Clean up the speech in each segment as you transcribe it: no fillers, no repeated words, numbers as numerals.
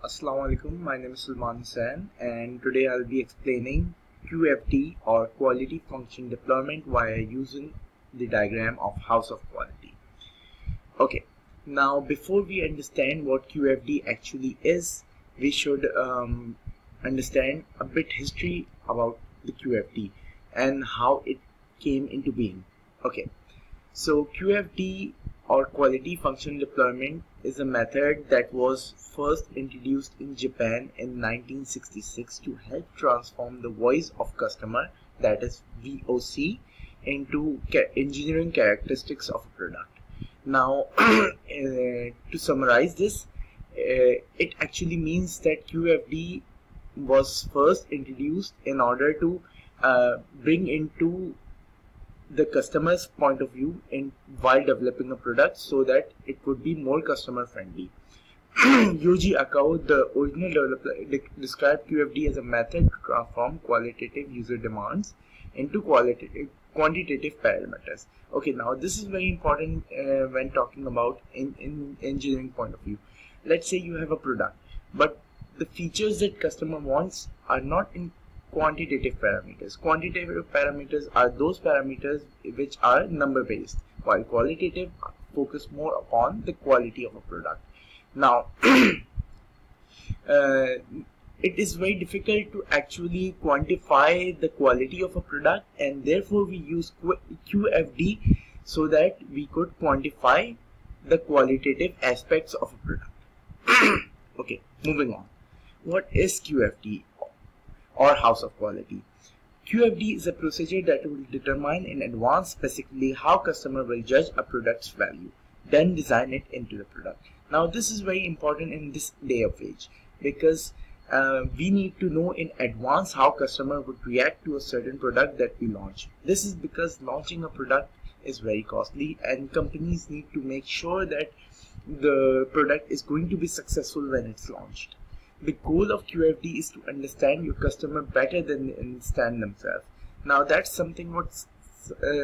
Assalamu alaikum, my name is Salman Hussain and today I'll be explaining QFD or Quality Function Deployment via using the diagram of House of Quality. Okay, now before we understand what QFD actually is, we should understand a bit history about the QFD and how it came into being. Okay, so QFD or Quality Function Deployment is a method that was first introduced in Japan in 1966 to help transform the voice of customer, that is VOC, into engineering characteristics of a product. Now, to summarize this, it actually means that QFD was first introduced in order to bring into the customer's point of view while developing a product so that it would be more customer friendly. Yuji Akao, the original developer, described QFD as a method to transform qualitative user demands into quantitative parameters. Okay, now this is very important when talking about in engineering point of view. Let's say you have a product, but the features that customer wants are not in quantitative parameters. Quantitative parameters are those parameters which are number based, while qualitative focus more upon the quality of a product. Now, it is very difficult to actually quantify the quality of a product, and therefore we use QFD so that we could quantify the qualitative aspects of a product. Okay, moving on. What is QFD or House of Quality? QFD is a procedure that will determine in advance specifically how customer will judge a product's value, then design it into the product. Now this is very important in this day of age because we need to know in advance how customer would react to a certain product that we launch. This is because launching a product is very costly and companies need to make sure that the product is going to be successful when it's launched. The goal of QFD is to understand your customer better than they understand themselves. Now that's something what's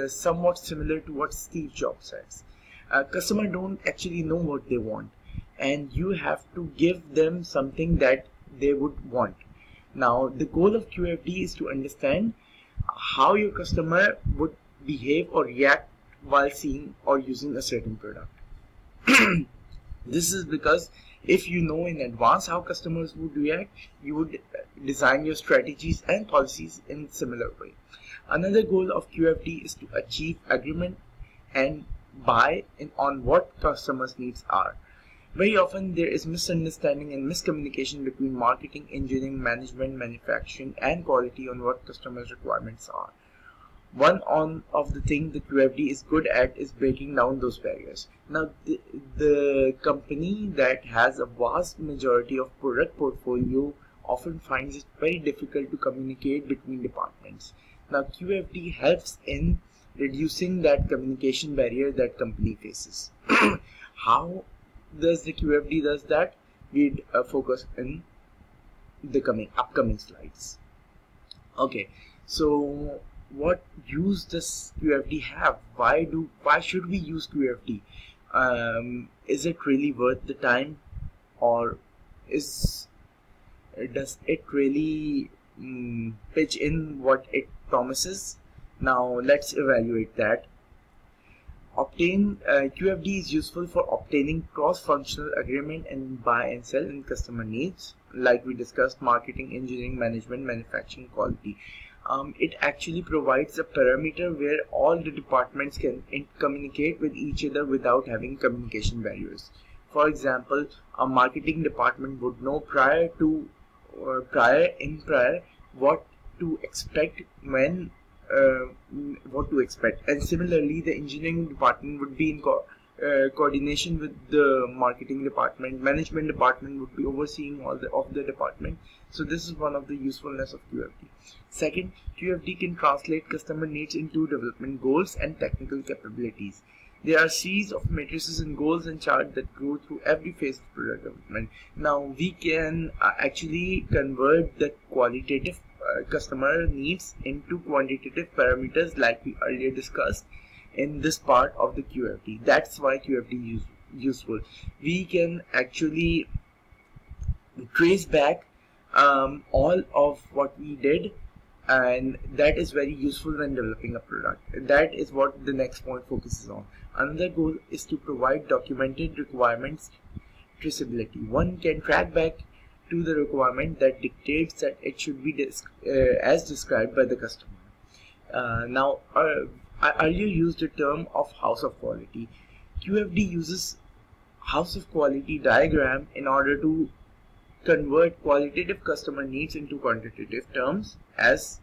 somewhat similar to what Steve Jobs says. Customer don't actually know what they want, and you have to give them something that they would want. Now the goal of QFD is to understand how your customer would behave or react while seeing or using a certain product. This is because if you know in advance how customers would react, you would design your strategies and policies in a similar way. Another goal of QFD is to achieve agreement and buy in on what customers' needs are. Very often there is misunderstanding and miscommunication between marketing, engineering, management, manufacturing and quality on what customers' requirements are. One of the things the QFD is good at is breaking down those barriers. Now the company that has a vast majority of product portfolio often finds it very difficult to communicate between departments. Now QFD helps in reducing that communication barrier that company faces. How does the QFD does that? We'd focus in the upcoming slides. Okay, so what use does QFD have? Why should we use QFD? Is it really worth the time, or does it really pitch in what it promises? Now let's evaluate that. QFD is useful for obtaining cross-functional agreement and buy and sell in customer needs, like we discussed: marketing, engineering, management, manufacturing, quality. It actually provides a parameter where all the departments can communicate with each other without having communication barriers. For example, a marketing department would know prior what to expect when what to expect, and similarly the engineering department would be in coordination with the marketing department. Management department would be overseeing all of the department. So this is one of the usefulness of QFD. Second, QFD can translate customer needs into development goals and technical capabilities. There are a series of matrices and goals and charts that go through every phase of product development. Now we can actually convert the qualitative customer needs into quantitative parameters like we earlier discussed in this part of the QFD. That's why QFD is useful. We can actually trace back all of what we did, and that is very useful when developing a product. That is what the next point focuses on. Another goal is to provide documented requirements traceability. One can track back to the requirement that dictates that it should be as described by the customer. I earlier used the term of house of quality. QFD uses house of quality diagram in order to convert qualitative customer needs into quantitative terms as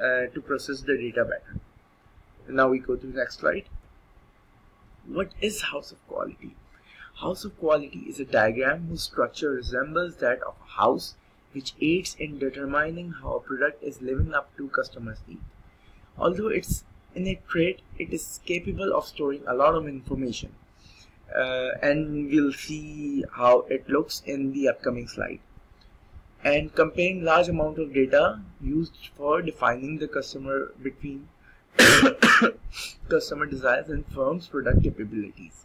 to process the data better. Now we go to the next slide. What is house of quality? House of quality is a diagram whose structure resembles that of a house, which aids in determining how a product is living up to customers' needs. Although it's innate trait, it is capable of storing a lot of information. And we'll see how it looks in the upcoming slide. And comparing large amount of data used for defining the customer between customer desires and firm's product capabilities.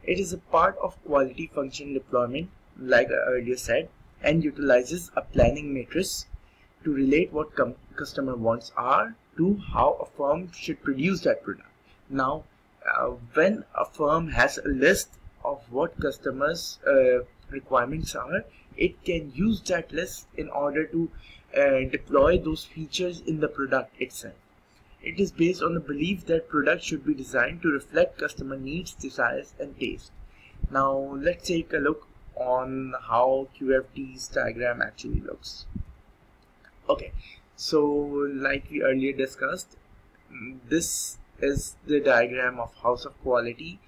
It is a part of quality function deployment, like I earlier said, and utilizes a planning matrix to relate what customer wants are to how a firm should produce that product. Now, when a firm has a list of what customers' requirements are, it can use that list in order to deploy those features in the product itself. It is based on the belief that products should be designed to reflect customer needs, desires, and taste. Now, let's take a look on how QFD's diagram actually looks. Okay, so like we earlier discussed, this is the diagram of house of quality,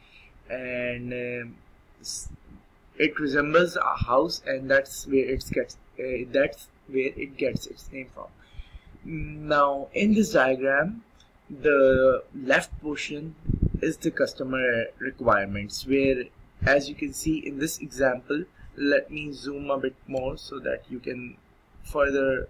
and it resembles a house, and that's where it gets its name from. Now, in this diagram, the left portion is the customer requirements, where, as you can see in this example, let me zoom a bit more so that you can further.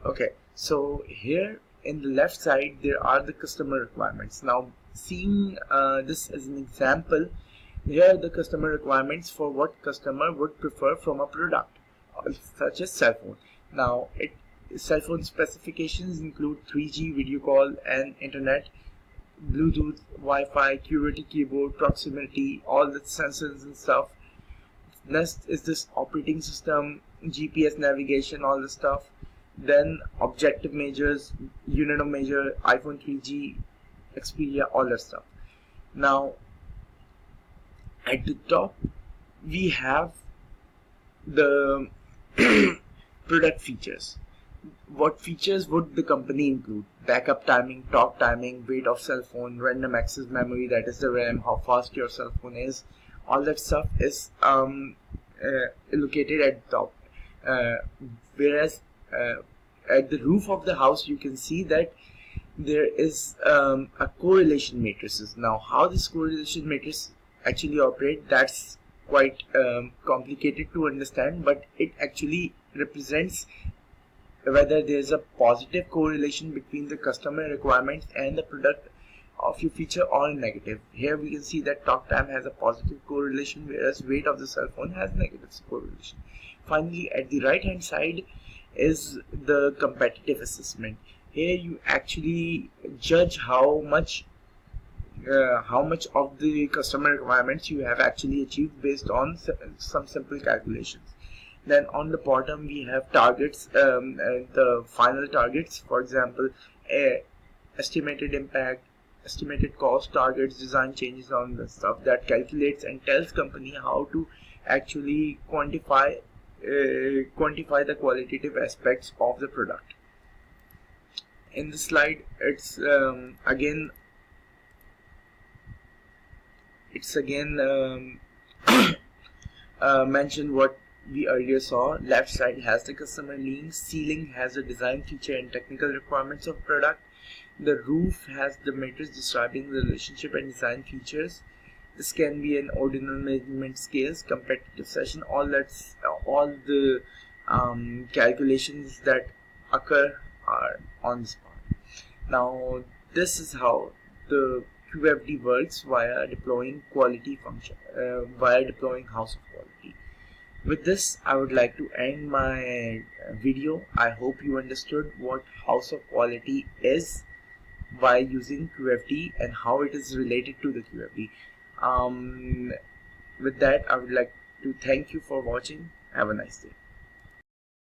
Okay, so here in the left side there are the customer requirements. Now, seeing this as an example, here are the customer requirements for what customer would prefer from a product, such as cell phone. Now, cell phone specifications include 3G, video call and internet, Bluetooth, Wi-Fi, QWERTY keyboard, proximity, all the sensors and stuff. Next is this operating system, GPS navigation, all the stuff. Then objective measures, unit of measure, iPhone 3G, Xperia, all that stuff. Now, at the top we have the product features. What features would the company include? Backup timing, talk timing, weight of cell phone, random access memory, that is the RAM, how fast your cell phone is. All that stuff is located at the top. Whereas at the roof of the house you can see that there is a correlation matrices. Now, how this correlation matrix actually operate, that's quite complicated to understand, but it actually represents whether there is a positive correlation between the customer requirements and the product of your feature, or negative. Here we can see that talk time has a positive correlation, whereas weight of the cell phone has negative correlation. Finally, at the right hand side is the competitive assessment. Here you actually judge how much of the customer requirements you have actually achieved based on some simple calculations. Then on the bottom we have targets, the final targets, for example, estimated impact, estimated cost, targets, design changes, on the stuff that calculates and tells company how to actually quantify the qualitative aspects of the product. In this slide, it's again mentioned what we earlier saw. Left side has the customer needs, ceiling has the design feature and technical requirements of product, the roof has the matrix describing the relationship and design features. This can be an ordinal measurement scales, competitive session, all the calculations that occur are on the spot. Now, this is how the QFD works via deploying quality function, via deploying House of Quality. With this, I would like to end my video. I hope you understood what House of Quality is by using QFD and how it is related to the QFD. With that, I would like to thank you for watching. Have a nice day.